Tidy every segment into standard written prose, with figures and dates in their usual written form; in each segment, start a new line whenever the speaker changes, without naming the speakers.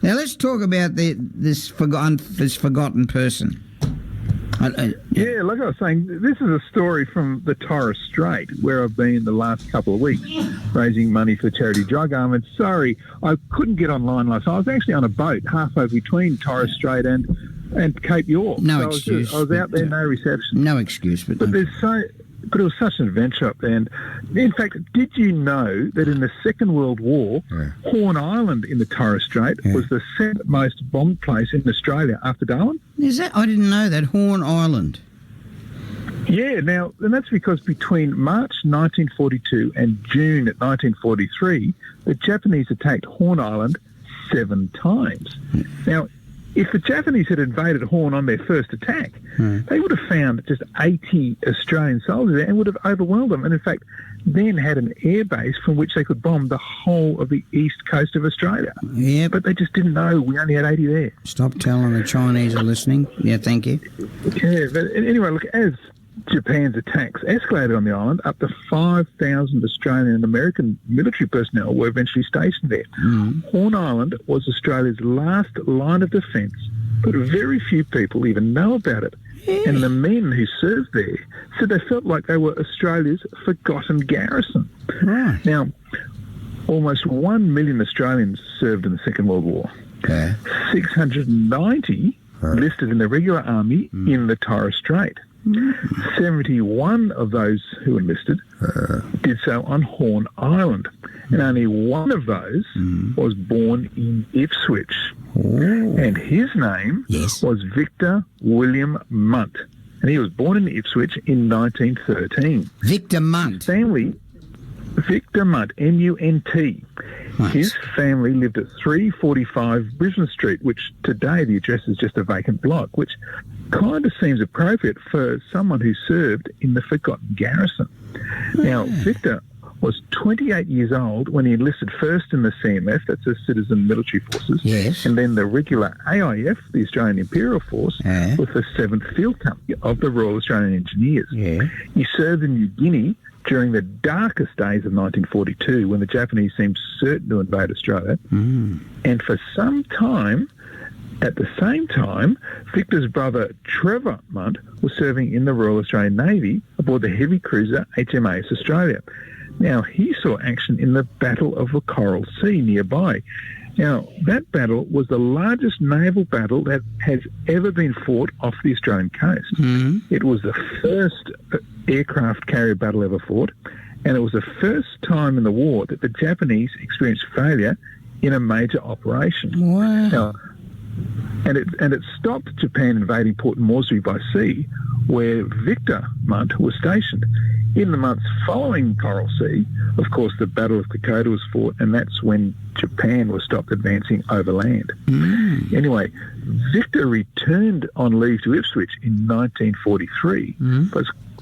Now let's talk about this forgotten person.
Yeah, like I was saying, this is a story from the Torres Strait, where I've been the last couple of weeks raising money for charity drug arm. And sorry, I couldn't get online last night. I was actually on a boat halfway between Torres Strait and Cape York.
No excuse.
I was out there, no reception.
No excuse, but
it was such an adventure up there. And in fact, did you know that in the Second World War, Horn Island in the Torres Strait was the second most bombed place in Australia after Darwin?
Is that? I didn't know that. Horn Island.
Yeah, now, and that's because between March 1942 and June 1943, the Japanese attacked Horn Island 7 times. Now, if the Japanese had invaded Horn on their first attack, they would have found just 80 Australian soldiers there and would have overwhelmed them, and in fact then had an air base from which they could bomb the whole of the east coast of Australia.
Yeah,
but they just didn't know we only had 80 there.
Stop telling the Chinese are listening. Yeah, thank you.
Yeah, but anyway, look, as Japan's attacks escalated on the island, up to 5,000 Australian and American military personnel were eventually stationed there. Horn Island was Australia's last line of defence, but very few people even know about it. And the men who served there said they felt like they were Australia's forgotten garrison. Now, almost 1 million Australians served in the Second World War. 690 enlisted in the regular army in the Torres Strait. 71 of those who enlisted did so on Horn Island, and only one of those was born in Ipswich, and his name was Victor William Munt, and he was born in Ipswich in 1913.
Victor Munt.
His family, Victor Munt, M-U-N-T. Nice. His family lived at 345 Brisbane Street, which today the address is just a vacant block, which kind of seems appropriate for someone who served in the forgotten garrison. Now, Victor was 28 years old when he enlisted first in the CMF, that's the Citizen Military Forces, and then the regular AIF, the Australian Imperial Force, with the 7th Field Company of the Royal Australian Engineers. He served in New Guinea during the darkest days of 1942, when the Japanese seemed certain to invade Australia. And for some time, at the same time, Victor's brother Trevor Munt was serving in the Royal Australian Navy aboard the heavy cruiser HMAS Australia. Now, he saw action in the Battle of the Coral Sea nearby. Now, that battle was the largest naval battle that has ever been fought off the Australian coast. It was the first aircraft carrier battle ever fought, and it was the first time in the war that the Japanese experienced failure in a major operation. Now, and it stopped Japan invading Port Moresby by sea, where Victor Munt was stationed. In the months following Coral Sea, of course, the Battle of Kokoda was fought, and that's when Japan was stopped advancing overland. Anyway, Victor returned on leave to Ipswich in 1943,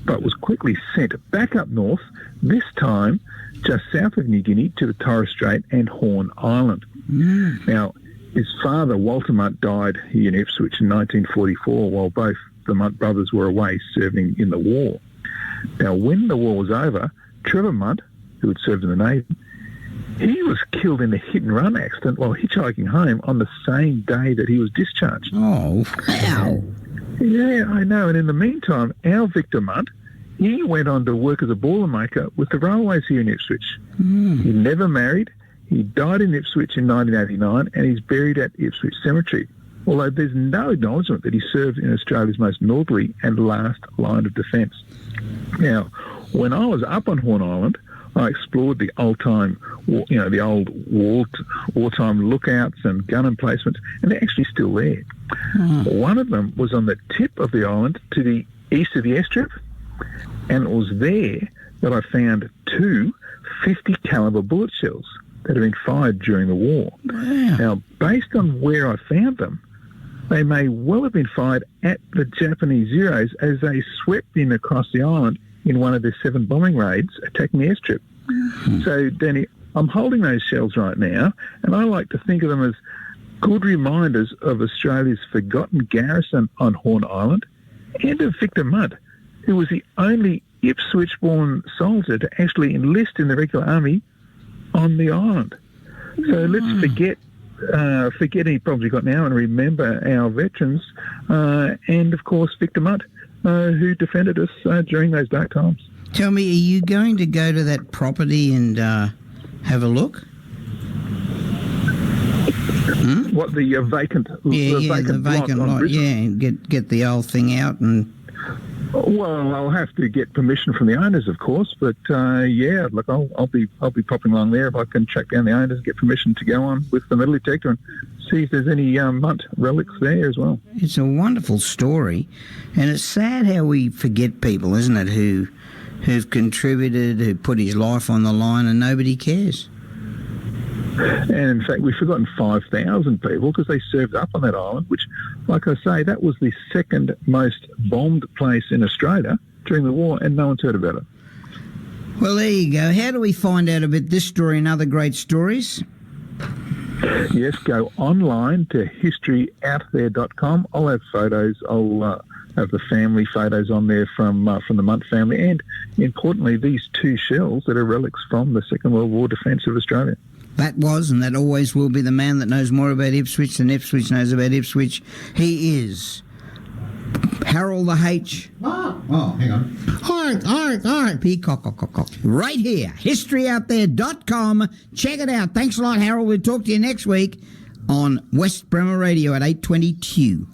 but was quickly sent back up north, this time just south of New Guinea, to the Torres Strait and Horn Island. Now, his father, Walter Munt, died here in Ipswich in 1944, while both the Munt brothers were away serving in the war. Now, when the war was over, Trevor Munt, who had served in the Navy, he was killed in a hit-and-run accident while hitchhiking home on the same day that he was discharged.
Oh, wow.
Yeah, I know. And in the meantime, our Victor Munt, he went on to work as a boilermaker with the railways here in Ipswich. He never married. He died in Ipswich in 1989, and he's buried at Ipswich Cemetery, although there's no acknowledgement that he served in Australia's most northerly and last line of defence. Now, when I was up on Horn Island, I explored the old-time, the old wartime lookouts and gun emplacements, and they're actually still there. One of them was on the tip of the island to the east of the airstrip, and it was there that I found 2 .50 caliber bullet shells that had been fired during the war. Now, based on where I found them, they may well have been fired at the Japanese Zeros as they swept in across the island in one of their 7 bombing raids attacking the airstrip. So, Danny, I'm holding those shells right now, and I like to think of them as good reminders of Australia's forgotten garrison on Horn Island and of Victor Munt, who was the only Ipswich-born soldier to actually enlist in the regular army on the island. So let's forget forget any problems we've got now and remember our veterans and, of course, Victor Mutt, who defended us during those dark times.
Tell me, are you going to go to that property and have a look?
What, the vacant
the vacant lot, yeah, and get the old thing out and...
Well, I'll have to get permission from the owners, of course, but yeah, look, I'll be popping along there if I can track down the owners, get permission to go on with the metal detector and see if there's any Mutt relics there as well.
It's a wonderful story, and it's sad how we forget people, isn't it, who've contributed, who put his life on the line, and nobody cares.
And in fact, we've forgotten 5,000 people because they served up on that island, which, like I say, that was the second most bombed place in Australia during the war, and no one's heard about it.
Well, there you go. How do we find out about this story and other great stories?
Yes, go online to historyouthere.com. I'll have photos. I'll have the family photos on there from the Mutt family, and importantly, these two shells that are relics from the Second World War defence of Australia.
That was and that always will be the man that knows more about Ipswich than Ipswich knows about Ipswich. He is Harold the H.
Oh, hang on.
All right. Right here, historyouthere.com. Check it out. Thanks a lot, Harold. We'll talk to you next week on West Bremer Radio at 8:22.